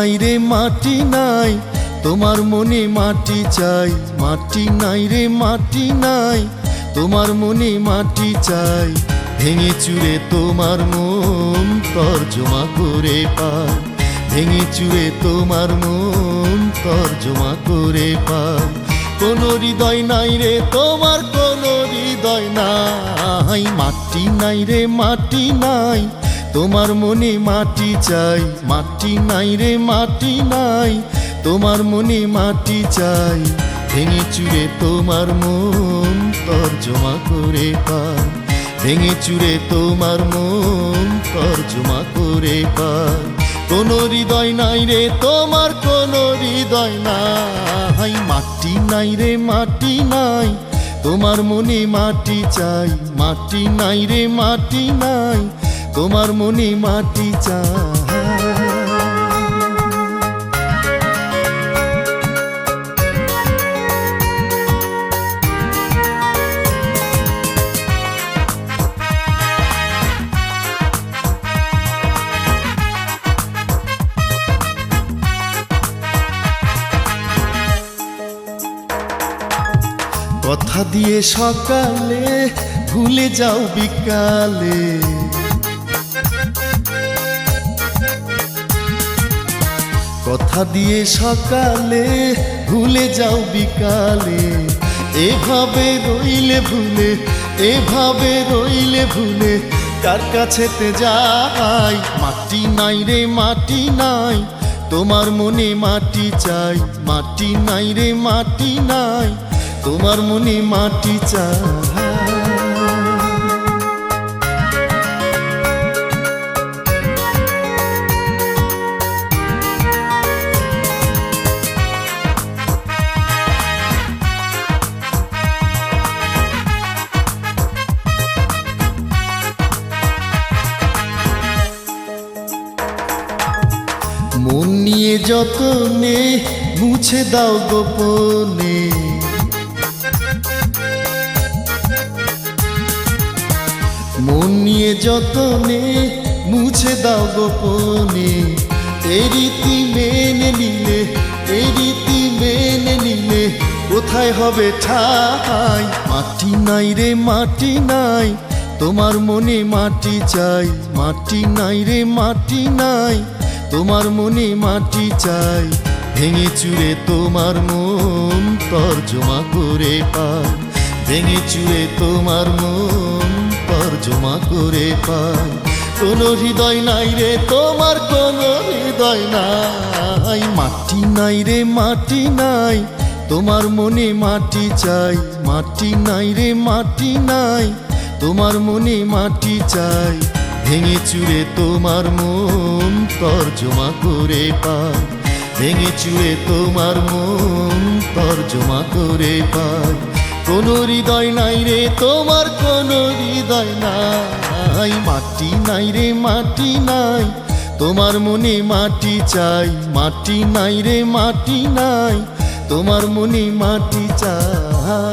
নাই রে মাটি নাই, তোমার মনে মাটি চাই। মাটি নাই রে মাটি নাই, তোমার মনে মাটি চাই। ভেঙে চুরে তোমার মন তর্জমা করে পাই, ভেঙে চুরে তোমার মন তর্জমা করে পাই। কোনো হৃদয় নাই রে তোমার, কোনো হৃদয় নাই। মাটি নাই রে মাটি নাই, তোমার মনে মাটি চাই। মাটি নাই রে মাটি নাই, তোমার মনে মাটি চাই। ভেঙে চুরে তোমার মন তর্জমা করে পাই, ভেঙে চুরে তোমার মন তর্জমা করে পাই। কোনো হৃদয় নাই রে তোমার, কোনো হৃদয় নাই। মাটি নাই রে মাটি নাই, তোমার মনে মাটি চাই। মাটি নাই রে মাটি নাই, তোমার মনে মাটি চাই। কথা দিয়ে সকালে ভুলে যাও বিকালে, কথা দিয়ে সকালে ভুলে যাও বিকালে। এভাবে রইলে ভুলে, এভাবে রইলে ভুলে কার কাছেতে যাই। মাটি নাই রে মাটি নাই, তোমার মনে মাটি চাই। মাটি নাই রে মাটি নাই, তোমার মনে মাটি চাই। মন নিয়ে যতনে মুছে দাও গোপনে, মন নিয়ে যতনে মুছে দাও গোপনে। এই রীতি মেনে নিলে, এই রীতি মেনে নিলে কোথায় হবে ঠাই। মাটি নাই রে মাটি নাই, তোমার মনে মাটি চাই। মাটি নাই রে মাটি নাই, তোমার মনে মাটি চাই। ভেঙে চুরে তোমার মন তর্জমা করে পাই, ভেঙে চুরে তোমার মন তর্জমা করে পাই। কোনো হৃদয় নাই রে তোমার, কোনো হৃদয় নাই। মাটি নাই রে মাটি নাই, তোমার মনে মাটি চাই। মাটি নাই রে মাটি নাই, তোমার মনে মাটি চাই। ভেঙে চুরে তোমার মন তর্জমা করে পাই, ভেঙে চুরে তোমার মন তর্জমা করে পাই। কোনো হৃদয় নাই রে তোমার, কোনো হৃদয় নাই। মাটি নাই রে মাটি নাই, তোমার মনে মাটি চাই। মাটি নাই রে মাটি নাই, তোমার মনে মাটি চাই।